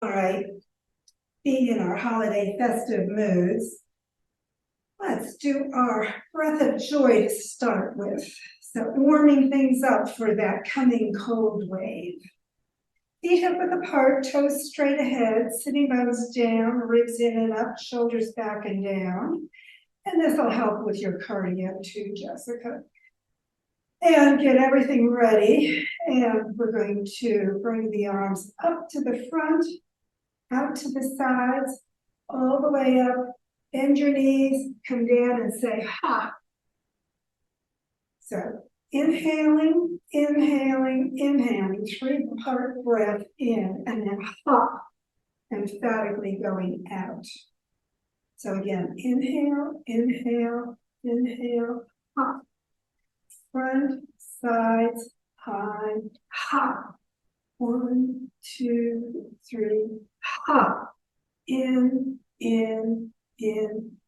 All right, being in our holiday festive moods, let's do our breath of joy to start with. So warming things up for that coming cold wave. Feet hip width apart, toes straight ahead, sitting bones down, ribs in and up, shoulders back and down. And this will help with your cardio too, Jessica. And get everything ready. And we're going to bring the arms up to the front, out to the sides, all the way up, bend your knees, come down and say ha. So inhaling, inhaling, inhaling, 3-part breath in, and then ha, emphatically going out. So again, inhale, inhale, inhale, ha. Front, sides, high, ha. 1, 2, 3, ha. In,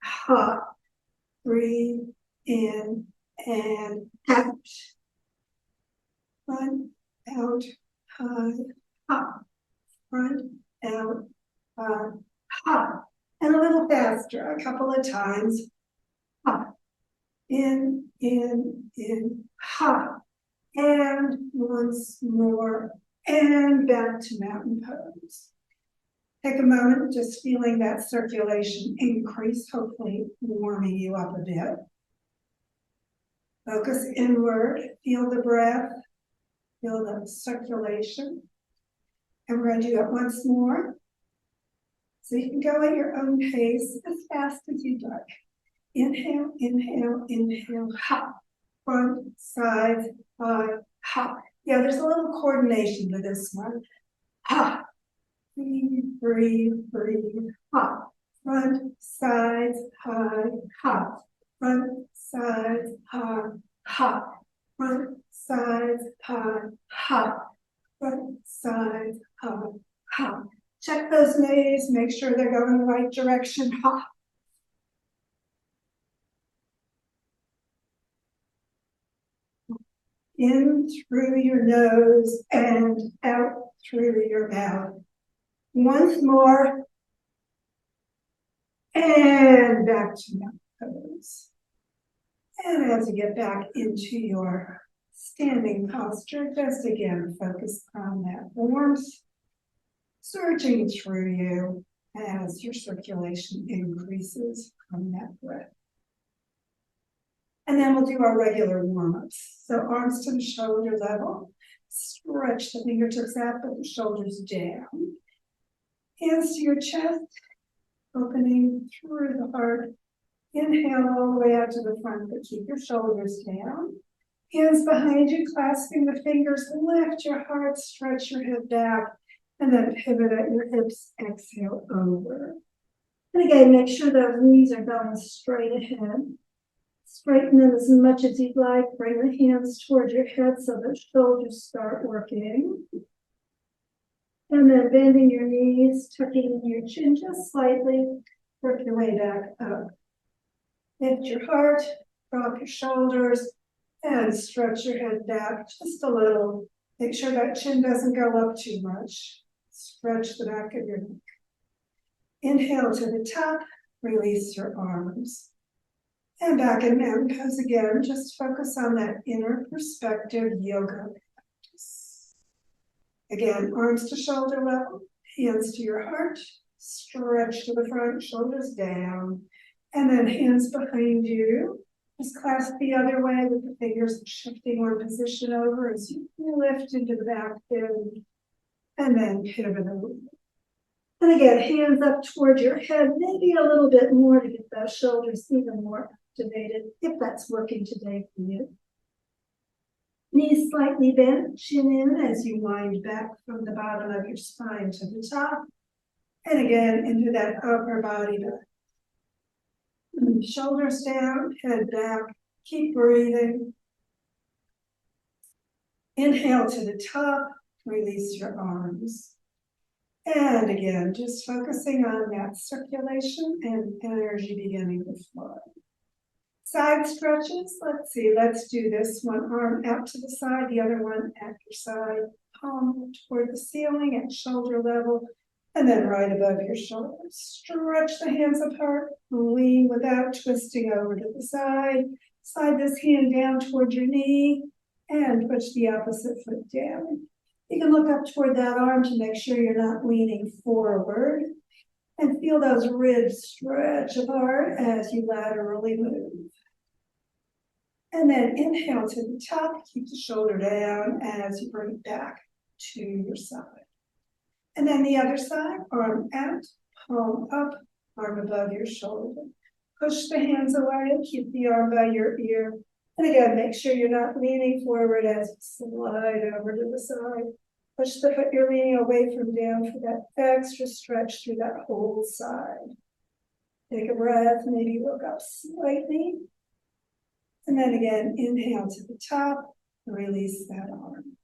ha. Breathe in and out. Front, out, high, ha. Front, out, high, ha. And a little faster, a couple of times. Ha. In, ha. And once more, and back to mountain pose. Take a moment, just feeling that circulation increase, hopefully warming you up a bit. Focus inward, feel the breath, feel the circulation. And we're going to do it once more. So you can go at your own pace, as fast as you'd like. Inhale, inhale, inhale, ha. Front, sides, high, ha. Yeah, there's a little coordination to this one. Ha. Breathe, breathe, breathe, ha. Front, sides, high, ha. Front, sides, high, ha. Front, sides, high, ha. Front, sides, high, ha. Check those knees, make sure they're going the right direction, ha. In through your nose and out through your mouth. Once more. And back to mountain pose. And as you get back into your standing posture, just again focus on that warmth surging through you as your circulation increases from that breath. And then we'll do our regular warm-ups. So arms to the shoulder level. Stretch the fingertips out, put the shoulders down. Hands to your chest, opening through the heart. Inhale all the way out to the front, but keep your shoulders down. Hands behind you, clasping the fingers. Lift your heart, stretch your head back, and then pivot at your hips. Exhale over. And again, make sure those knees are going straight ahead. Straighten them as much as you'd like. Bring the hands toward your head so the shoulders start working. And then bending your knees, tucking in your chin just slightly. Work your way back up. Lift your heart, drop your shoulders, and stretch your head back just a little. Make sure that chin doesn't go up too much. Stretch the back of your neck. Inhale to the top, release your arms. And back in mountain pose again, just focus on that inner perspective yoga practice. Again, arms to shoulder level, hands to your heart, stretch to the front, shoulders down, and then hands behind you. Just clasp the other way with the fingers shifting one position over as you lift into the back bend, and then pivot over. And again, hands up toward your head, maybe a little bit more to get those shoulders even more activated, if that's working today for you. Knees slightly bent, chin in as you wind back from the bottom of your spine to the top. And again, into that upper body breath. Shoulders down, head back, keep breathing. Inhale to the top, release your arms. And again, just focusing on that circulation and energy beginning to flow. Side stretches, let's do this. One arm out to the side, the other one at your side. Palm toward the ceiling at shoulder level. And then right above your shoulders, stretch the hands apart, lean without twisting over to the side. Slide this hand down toward your knee and push the opposite foot down. You can look up toward that arm to make sure you're not leaning forward. And feel those ribs stretch apart as you laterally move. And then inhale to the top, keep the shoulder down as you bring it back to your side. And then the other side, arm out, palm up, arm above your shoulder. Push the hands away, keep the arm by your ear. And again, make sure you're not leaning forward as you slide over to the side. Push the foot you're leaning away from down for that extra stretch through that whole side. Take a breath, maybe look up slightly. And then again, inhale to the top, release that arm.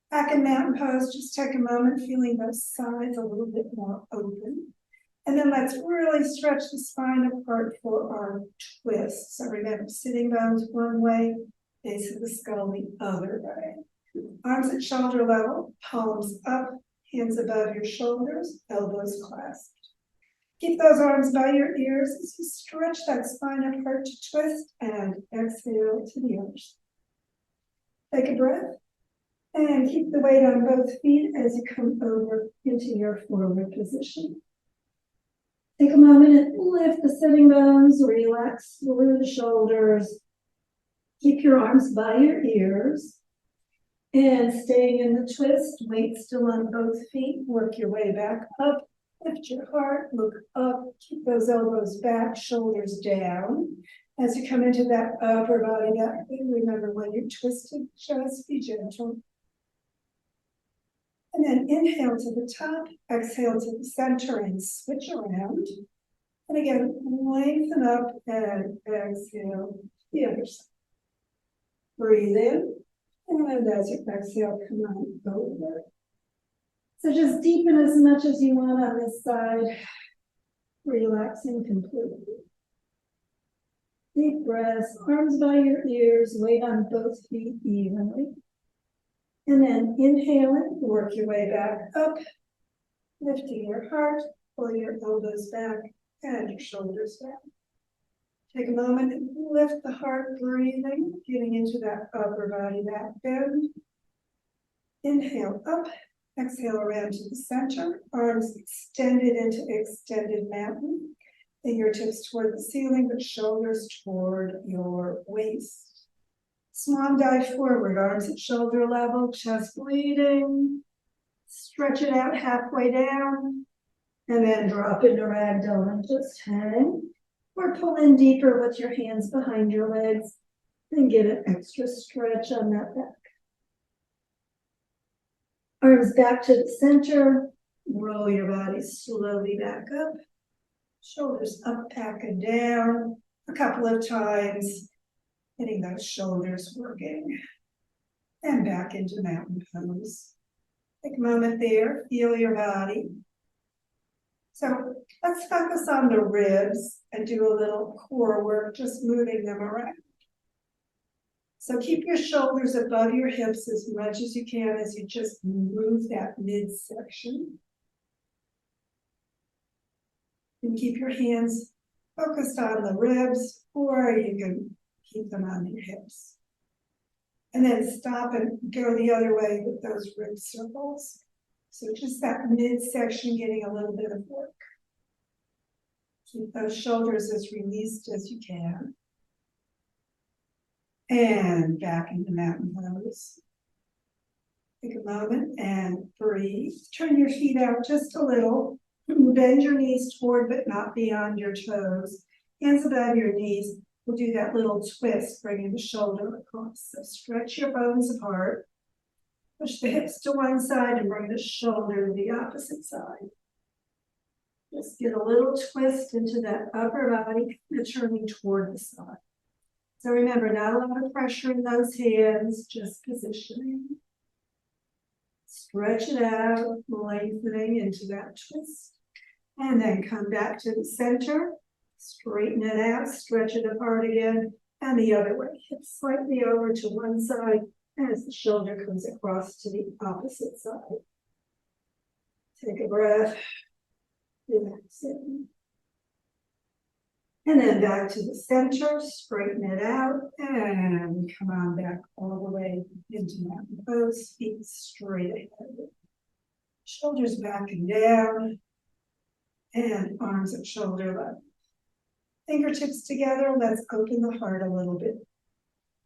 Back in mountain pose, just take a moment, feeling those sides a little bit more open. And then let's really stretch the spine apart for our twist. So remember, sitting bones one way, base of the skull the other way. Arms at shoulder level, palms up, hands above your shoulders, elbows clasped. Keep those arms by your ears as you stretch that spine apart to twist and exhale to the other side. Take a breath and keep the weight on both feet as you come over into your forward position. Take a moment and lift the sitting bones, relax through the shoulders. Keep your arms by your ears. And staying in the twist, weight still on both feet, work your way back up, lift your heart, look up, keep those elbows back, shoulders down. As you come into that upper body back, remember when you're twisted, just be gentle. And then inhale to the top, exhale to the center and switch around. And again, lengthen up and exhale to the other side. Breathe in. And as you exhale, come on over. So just deepen as much as you want on this side, relaxing completely. Deep breaths, arms by your ears, weight on both feet evenly. And then inhale it, work your way back up, lifting your heart, pull your elbows back and your shoulders down. Take a moment and lift the heart, breathing, getting into that upper body back bend. Inhale up, exhale around to the center, arms extended into extended mountain. Fingertips toward the ceiling, but shoulders toward your waist. Swan dive forward, arms at shoulder level, chest bleeding. Stretch it out halfway down, and then drop into ragdoll and just hang. Or pull in deeper with your hands behind your legs and get an extra stretch on that back. Arms back to the center, roll your body slowly back up. Shoulders up, back and down a couple of times, getting those shoulders working. And back into mountain pose. Take a moment there, feel your body. So let's focus on the ribs and do a little core work, just moving them around. So keep your shoulders above your hips as much as you can as you just move that midsection. And keep your hands focused on the ribs, or you can keep them on your hips. And then stop and go the other way with those rib circles. So just that midsection getting a little bit of work. Keep those shoulders as released as you can. And back into mountain pose. Take a moment and breathe. Turn your feet out just a little. Bend your knees toward but not beyond your toes. Hands above your knees. We'll do that little twist, bringing the shoulder across. So stretch your bones apart. Push the hips to one side and bring the shoulder to the opposite side. Just get a little twist into that upper body, turning toward the side. So remember, not a lot of pressure in those hands, just positioning. Stretch it out, lengthening into that twist. And then come back to the center, straighten it out, stretch it apart again, and the other way. Hips slightly over to one side as the shoulder comes across to the opposite side. Take a breath. Relaxing. And then back to the center, straighten it out, and come on back all the way into mountain pose, feet straight ahead. Shoulders back and down, and arms at shoulder level. Fingertips together, let's open the heart a little bit.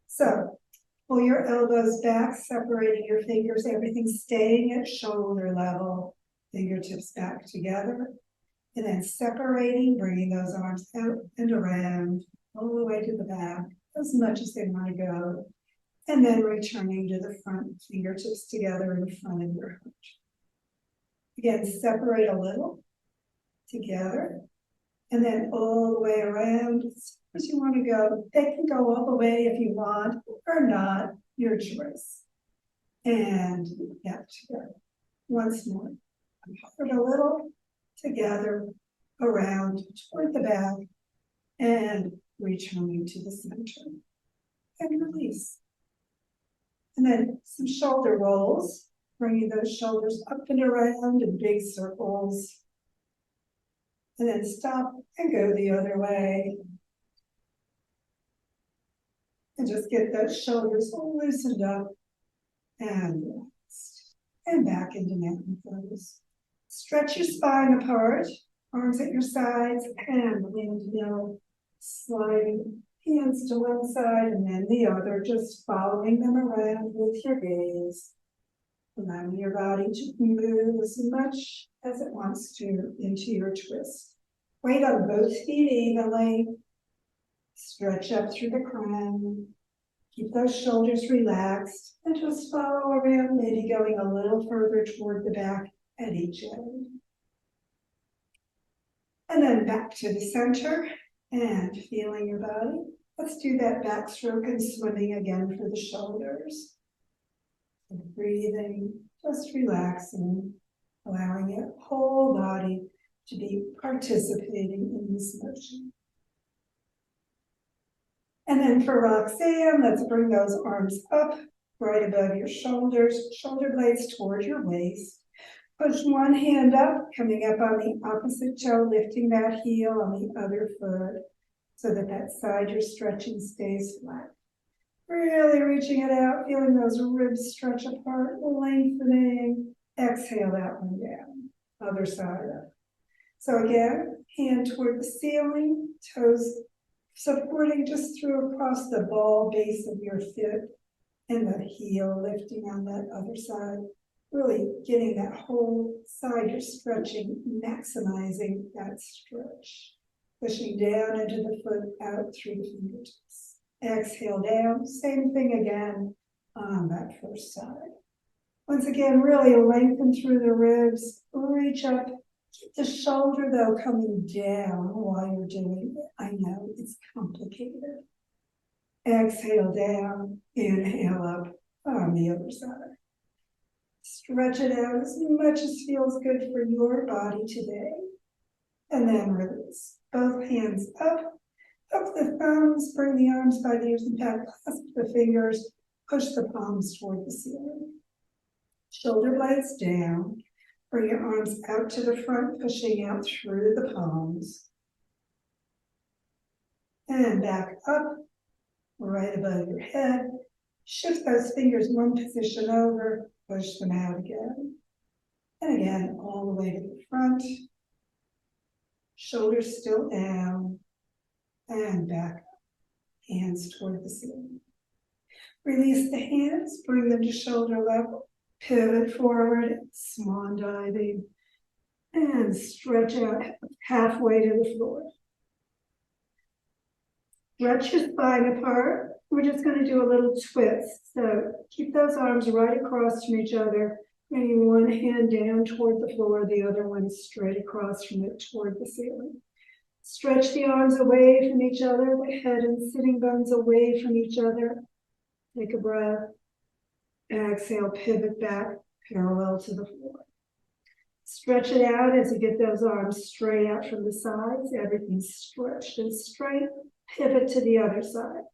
So, pull your elbows back, separating your fingers, everything staying at shoulder level, fingertips back together. And then separating, bringing those arms out and around, all the way to the back, as much as they want to go. And then returning to the front, fingertips together in front of your heart. Again, separate a little, together, and then all the way around, as far as you want to go. They can go all the way if you want, or not, your choice. And back together. Once more, heart a little, together, around, toward the back, and returning to the center. And release. And then some shoulder rolls, bringing those shoulders up and around in big circles. And then stop and go the other way. And just get those shoulders all loosened up and relaxed. And back into mountain pose. Stretch your spine apart, arms at your sides, and windmill, sliding hands to one side and then the other, just following them around with your gaze. Allowing your body to move as much as it wants to into your twist. Weight on both feet evenly. Stretch up through the crown. Keep those shoulders relaxed and just follow around, maybe going a little further toward the back at each end. And then back to the center and feeling your body. Let's do that backstroke and swimming again for the shoulders. And breathing, just relaxing, allowing your whole body to be participating in this motion. And then for Roxanne, let's bring those arms up right above your shoulders, shoulder blades toward your waist. Push one hand up, coming up on the opposite toe, lifting that heel on the other foot so that that side you're stretching stays flat. Really reaching it out, feeling those ribs stretch apart, lengthening. Exhale that one down, other side up. So again, hand toward the ceiling, toes supporting just through across the ball base of your foot, and the heel lifting on that other side. Really getting that whole side you're stretching, maximizing that stretch. Pushing down into the foot, out through the fingertips. Exhale down, same thing again on that first side. Once again, really lengthen through the ribs, reach up. Keep the shoulder though coming down while you're doing it. I know it's complicated. Exhale down, inhale up on the other side. Stretch it out as much as feels good for your body today. And then release. Both hands up. Up the thumbs, bring the arms by the ears and back, clasp the fingers, push the palms toward the ceiling. Shoulder blades down. Bring your arms out to the front, pushing out through the palms. And back up, right above your head. Shift those fingers one position over, push them out again. And again, all the way to the front. Shoulders still down. And back up. Hands toward the ceiling. Release the hands, bring them to shoulder level. Pivot forward, swan diving. And stretch out halfway to the floor. Stretch your spine apart. We're just going to do a little twist. So keep those arms right across from each other. Bringing one hand down toward the floor, the other one straight across from it toward the ceiling. Stretch the arms away from each other, the head and sitting bones away from each other. Take a breath. Exhale, pivot back, parallel to the floor. Stretch it out as you get those arms straight out from the sides. Everything's stretched and straight. Pivot to the other side.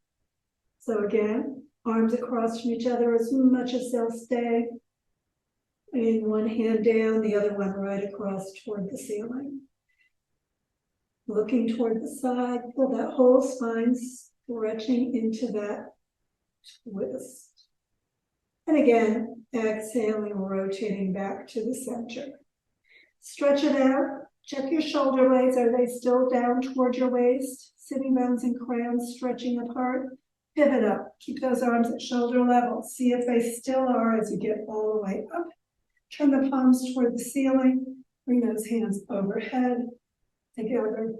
So again, arms across from each other as much as they'll stay. And one hand down, the other one right across toward the ceiling. Looking toward the side, feel that whole spine stretching into that twist. And again, exhaling, rotating back to the center. Stretch it out. Check your shoulder blades. Are they still down toward your waist? Sitting bones and crowns stretching apart. Pivot up. Keep those arms at shoulder level. See if they still are as you get all the way up. Turn the palms toward the ceiling. Bring those hands overhead. Together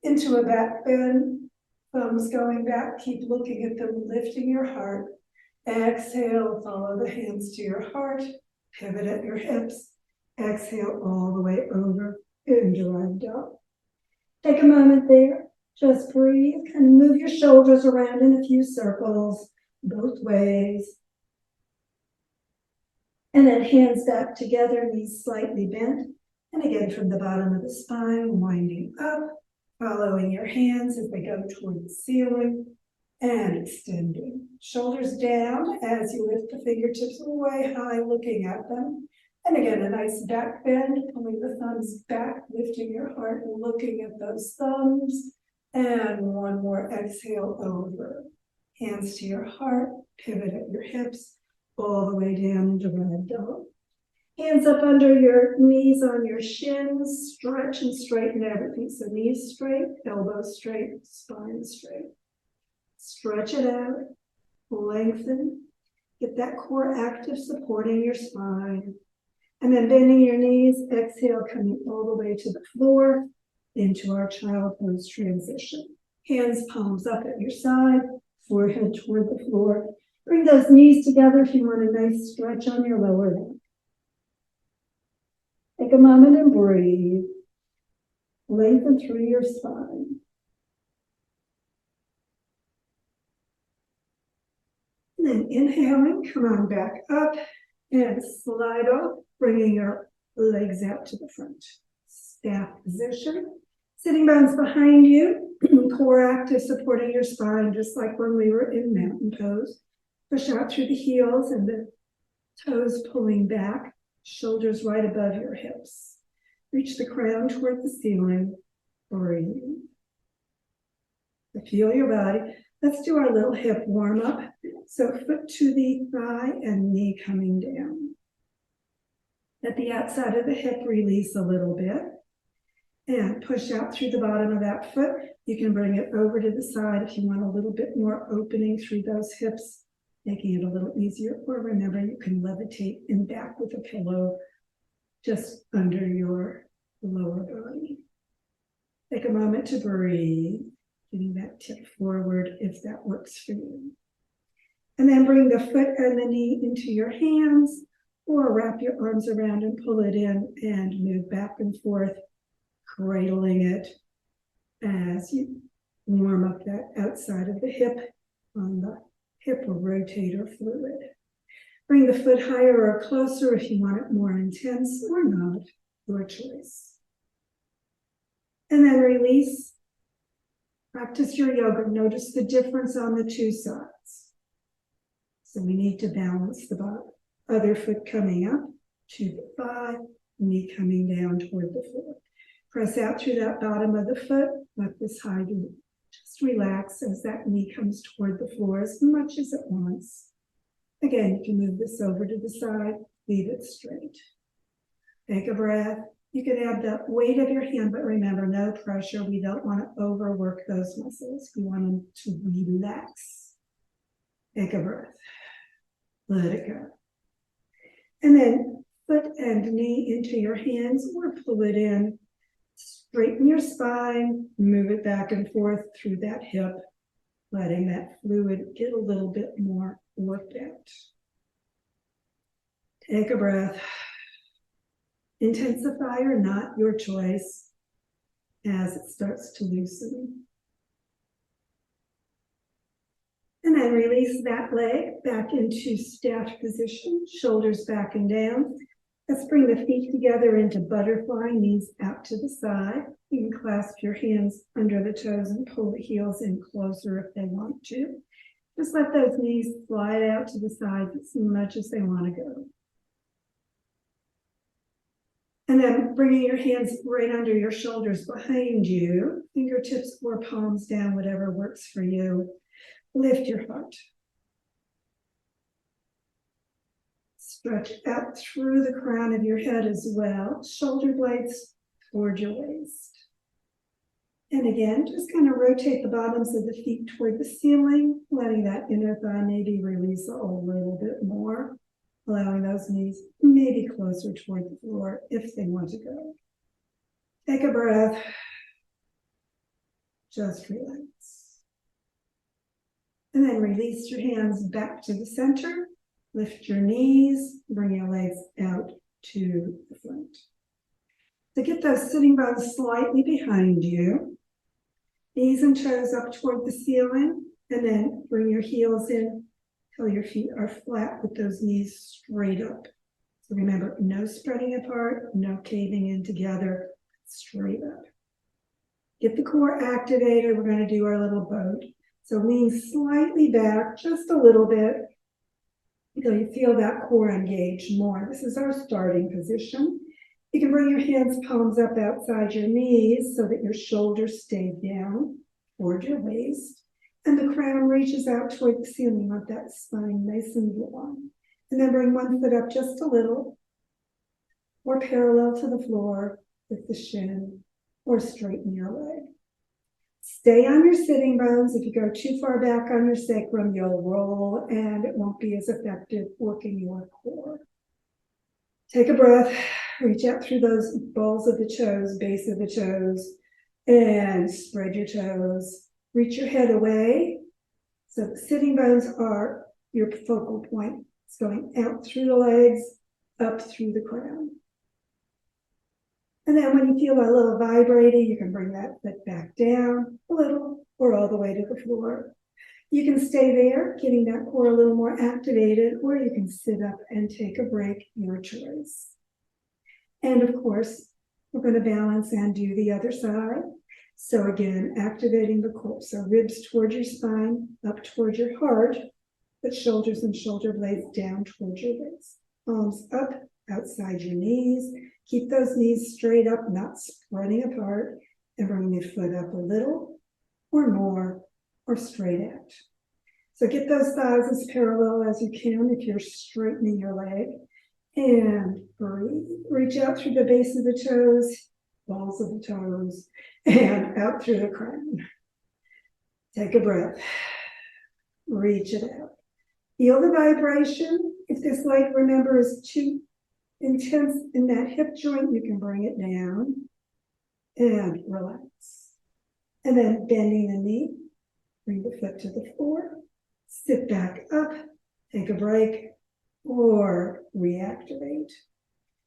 into a back bend. Thumbs going back. Keep looking at them, lifting your heart. Exhale, follow the hands to your heart. Pivot at your hips. Exhale all the way over into ragdoll. Take a moment there. Just breathe and move your shoulders around in a few circles, both ways. And then hands back together, knees slightly bent. And again, from the bottom of the spine, winding up, following your hands as they go toward the ceiling, and extending. Shoulders down as you lift the fingertips way high, looking at them. And again, a nice back bend, pulling the thumbs back, lifting your heart, and looking at those thumbs. And one more exhale over. Hands to your heart, pivot at your hips, all the way down into ragdoll. Hands up under your knees on your shins, stretch and straighten everything. So knees straight, elbows straight, spine straight. Stretch it out, lengthen, get that core active, supporting your spine. And then bending your knees, exhale, coming all the way to the floor, into our child pose transition. Hands, palms up at your side, forehead toward the floor. Bring those knees together if you want a nice stretch on your lower back. Take a moment and breathe. Lengthen through your spine. And then inhaling, come on back up and slide off, bringing your legs out to the front. Staff position. Sitting bones behind you, core active, supporting your spine, just like when we were in mountain pose. Push out through the heels and the toes pulling back, shoulders right above your hips. Reach the crown toward the ceiling. Breathe. Feel your body. Let's do our little hip warm up. So foot to the thigh and knee coming down. Let the outside of the hip release a little bit. And push out through the bottom of that foot. You can bring it over to the side if you want a little bit more opening through those hips, making it a little easier. Or remember, you can levitate in back with a pillow just under your lower body. Take a moment to breathe, getting that tip forward if that works for you. And then bring the foot and the knee into your hands, or wrap your arms around and pull it in and move back and forth, cradling it as you warm up that outside of the hip on the hip rotator fluid. Bring the foot higher or closer if you want it more intense or not, your choice. And then release. Practice your yoga. Notice the difference on the two sides. So we need to balance the bottom. Other foot coming up to the thigh, knee coming down toward the floor. Press out through that bottom of the foot. Let this high do. Just relax as that knee comes toward the floor as much as it wants. Again, you can move this over to the side. Leave it straight. Take a breath. You can add the weight of your hand, but remember, no pressure. We don't want to overwork those muscles. We want them to relax. Take a breath. Let it go. And then foot and knee into your hands or pull it in. Straighten your spine, move it back and forth through that hip, letting that fluid get a little bit more worked out. Take a breath. Intensify or not, your choice, as it starts to loosen. And then release that leg back into staff position, shoulders back and down. Let's bring the feet together into butterfly, knees out to the side. You can clasp your hands under the toes and pull the heels in closer if they want to. Just let those knees slide out to the sides as much as they want to go. And then bringing your hands right under your shoulders behind you, fingertips or palms down, whatever works for you. Lift your heart. Stretch out through the crown of your head as well. Shoulder blades toward your waist. And again, just kind of rotate the bottoms of the feet toward the ceiling, letting that inner thigh maybe release a little bit more, allowing those knees maybe closer toward the floor if they want to go. Take a breath. Just relax. And then release your hands back to the center. Lift your knees, bring your legs out to the front. To get those sitting bones slightly behind you, knees and toes up toward the ceiling, and then bring your heels in till your feet are flat with those knees straight up. So remember, no spreading apart, no caving in together, straight up. Get the core activated. We're going to do our little boat. So lean slightly back, just a little bit, until you feel that core engage more. This is our starting position. You can bring your hands, palms up outside your knees so that your shoulders stay down toward your waist. And the crown reaches out toward the ceiling. You want that spine nice and long. And then bring one foot up just a little, or parallel to the floor with the shin, or straighten your leg. Stay on your sitting bones. If you go too far back on your sacrum, you'll roll and it won't be as effective working your core. Take a breath, reach out through those balls of the toes, base of the toes, and spread your toes. Reach your head away. So the sitting bones are your focal point. It's going out through the legs, up through the crown. And then when you feel a little vibrating, you can bring that foot back down a little or all the way to the floor. You can stay there, getting that core a little more activated, or you can sit up and take a break, your choice. And of course, we're going to balance and do the other side. So again, activating the core. So ribs toward your spine, up toward your heart, but shoulders and shoulder blades down toward your waist. Palms up, outside your knees. Keep those knees straight up, not spreading apart, and bring your foot up a little or more or straight out. So get those thighs as parallel as you can if you're straightening your leg. And breathe. Reach out through the base of the toes, balls of the toes, and out through the crown. Take a breath. Reach it out. Feel the vibration. If this leg, remember, is too intense in that hip joint, you can bring it down and relax. And then bending the knee, bring the foot to the floor, sit back up, take a break, or reactivate.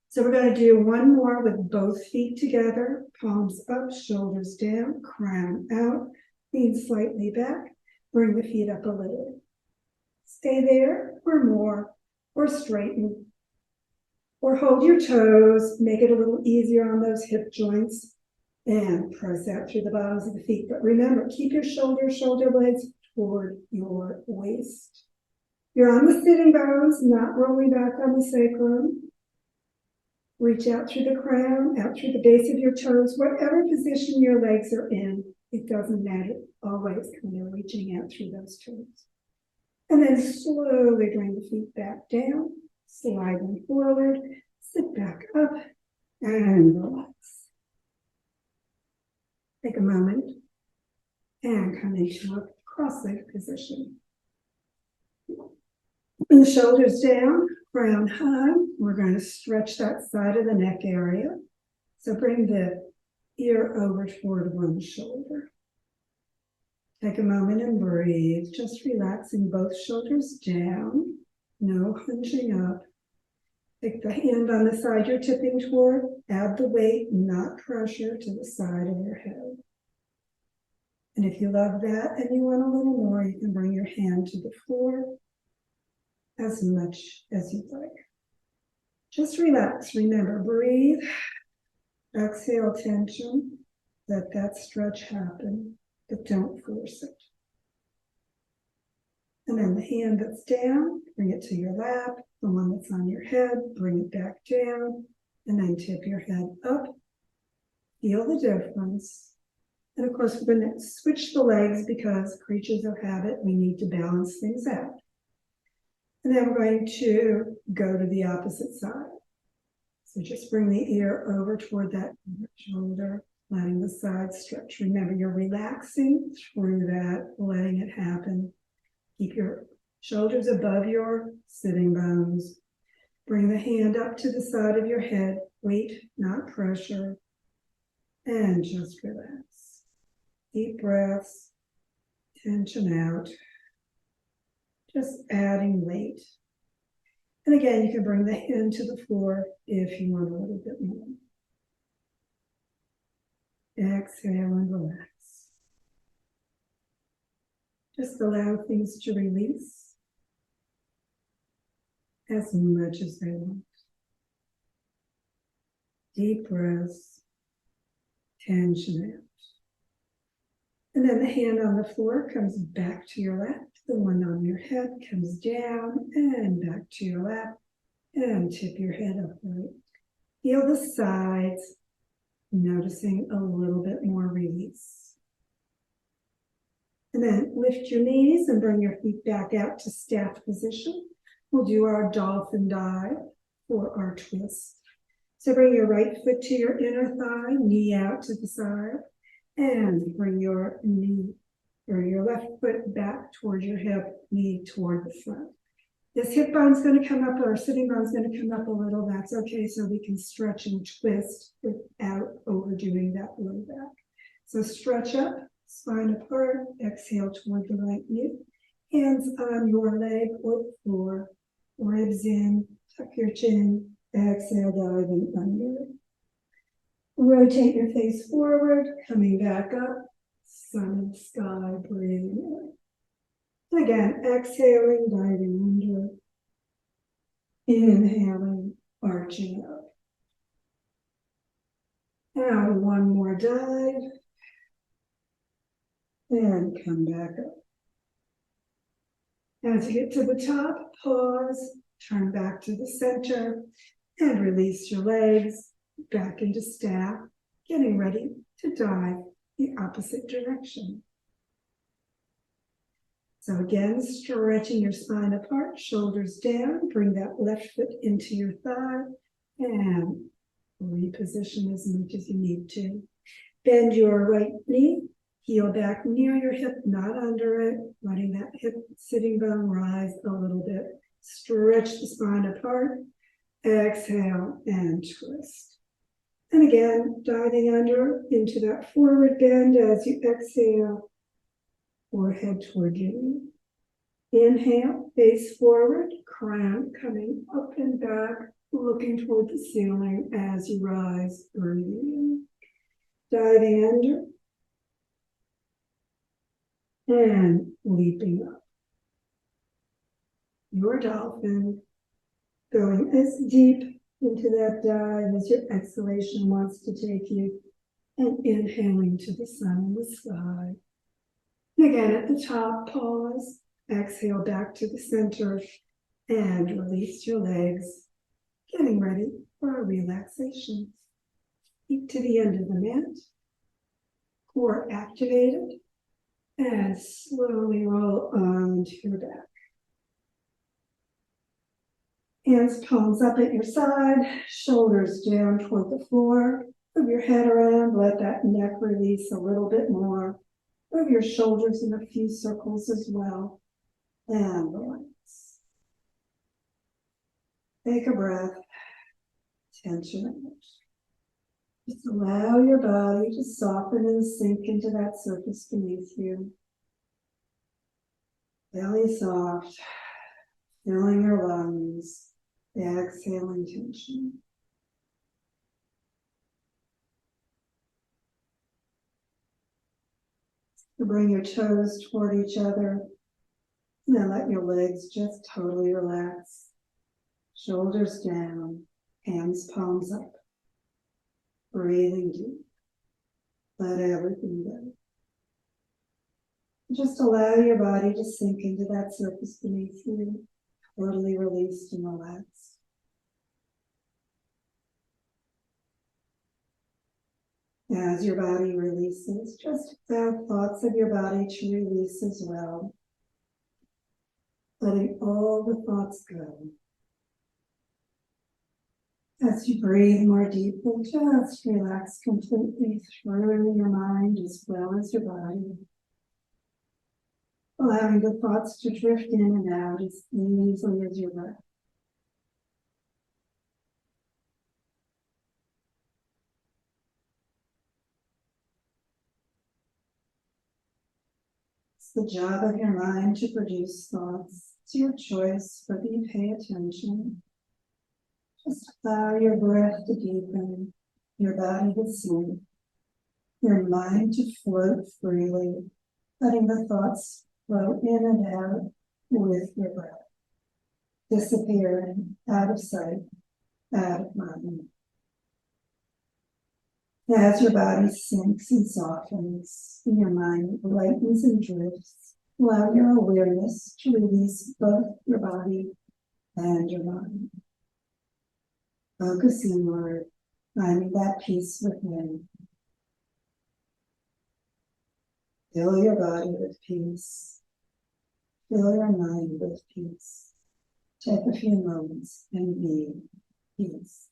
So we're going to do one more with both feet together, palms up, shoulders down, crown out, lean slightly back, bring the feet up a little. Stay there or more, or straighten. Or hold your toes, make it a little easier on those hip joints, and press out through the bottoms of the feet. But remember, keep your shoulder blades toward your waist. You're on the sitting bones, not rolling back on the sacrum. Reach out through the crown, out through the base of your toes, whatever position your legs are in, it doesn't matter. Always kind of reaching out through those toes. And then slowly bring the feet back down, slide them forward, sit back up, and relax. Take a moment and come into a cross-legged position. Bring the shoulders down, crown high. We're going to stretch that side of the neck area. So bring the ear over toward one shoulder. Take a moment and breathe, just relaxing both shoulders down, no hunching up. Take the hand on the side you're tipping toward, add the weight, not pressure, to the side of your head. And if you love that and you want a little more, you can bring your hand to the floor as much as you'd like. Just relax, remember, breathe, exhale tension, let that stretch happen, but don't force it. And then the hand that's down, bring it to your lap. The one that's on your head, bring it back down. and then tip your head up. Feel the difference. And of course, we're going to switch the legs because creatures of habit, we need to balance things out. And then we're going to go to the opposite side. So just bring the ear over toward that shoulder, letting the side stretch. Remember, you're relaxing through that, letting it happen. Keep your shoulders above your sitting bones. Bring the hand up to the side of your head. Weight, not pressure. And just relax. Deep breaths. Tension out. Just adding weight. And again, you can bring the hand to the floor if you want a little bit more. Exhale and relax. Just allow things to release as much as they want. Deep breaths, tension out. And then the hand on the floor comes back to your lap. The one on your head comes down and back to your lap. And tip your head upright. Feel the sides, noticing a little bit more release. And then lift your knees and bring your feet back out to staff position. We'll do our dolphin dive for our twist. So bring your right foot to your inner thigh, knee out to the side, and bring your knee or your left foot back toward your hip, knee toward the front. This hip bone's going to come up, or sitting bone's going to come up a little. That's okay, so we can stretch and twist without overdoing that low back. So stretch up, spine apart, exhale toward the right knee. Hands on your leg or floor, ribs in, tuck your chin, exhale, diving under. Rotate your face forward, coming back up, sun and sky, breathing in. Again, exhaling, diving under. Inhaling, arching up. Now one more dive. And come back up. As you get to the top, pause, turn back to the center, and release your legs back into staff, getting ready to dive the opposite direction. So again, stretching your spine apart, shoulders down, bring that left foot into your thigh, and reposition as much as you need to. Bend your right knee, heel back near your hip, not under it, letting that hip sitting bone rise a little bit. Stretch the spine apart, exhale, and twist. And again, diving under into that forward bend as you exhale, forehead toward your knee. Inhale, face forward, crown coming up and back, looking toward the ceiling as you rise, breathing in. Diving under and leaping up. Your dolphin going as deep into that dive as your exhalation wants to take you, and inhaling to the sun and the sky. And again, at the top, pause, exhale back to the center, and release your legs, getting ready for a relaxation. Feet to the end of the mat, core activated, and slowly roll onto your back. Hands, palms up at your side, shoulders down toward the floor. Move your head around, let that neck release a little bit more. Move your shoulders in a few circles as well. And relax. Take a breath. Tension out. Just allow your body to soften and sink into that surface beneath you. Belly soft, filling your lungs. Exhaling tension. You bring your toes toward each other. And then let your legs just totally relax. Shoulders down, hands, palms up. Breathing deep. Let everything go. Just allow your body to sink into that surface beneath you, totally released and relaxed. As your body releases, just allow thoughts of your body to release as well. Letting all the thoughts go. As you breathe more deeply, just relax completely through your mind as well as your body. Allowing the thoughts to drift in and out as easily as your breath. It's the job of your mind to produce thoughts. It's your choice, but you pay attention. Just allow your breath to deepen, your body to sink, your mind to float freely, letting the thoughts flow in and out with your breath, disappearing out of sight, out of mind. As your body sinks and softens, and your mind lightens and drifts, allow your awareness to release both your body and your mind. Focus inward, finding that peace within. Fill your body with peace. Fill your mind with peace. Take a few moments and be peace.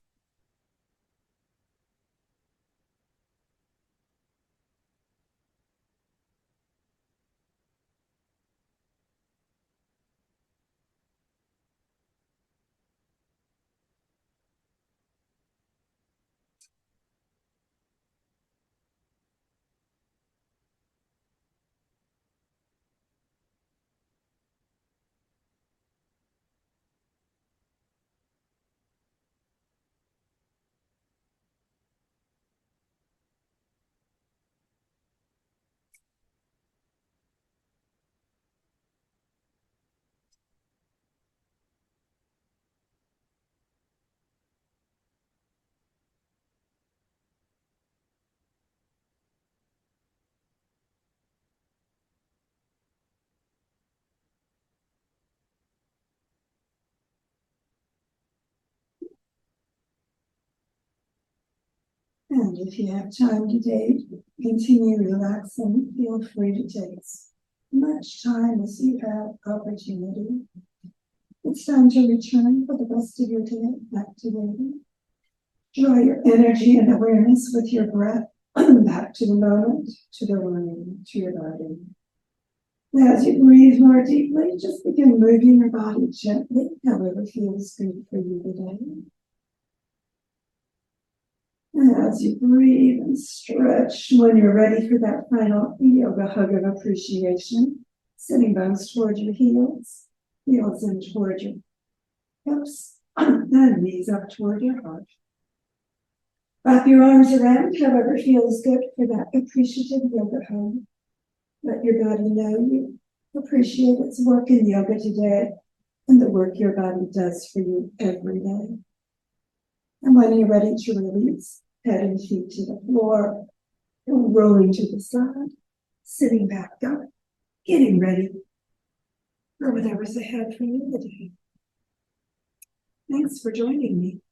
And if you have time today, continue relaxing. Feel free to take as much time as you have opportunity. It's time to return for the rest of your day, activating. Draw your energy and awareness with your breath back to the moment, to the room, to your body. Now, as you breathe more deeply, just begin moving your body gently, however feels good for you today. And as you breathe and stretch, when you're ready for that final yoga hug of appreciation, sitting bones toward your heels, heels in toward your hips, and knees up toward your heart. Wrap your arms around, however feels good for that appreciative yoga hug. Let your body know you appreciate its work in yoga today and the work your body does for you every day. And when you're ready to release, head and feet to the floor, rolling to the side, sitting back up, getting ready for whatever's ahead for you today. Thanks for joining me.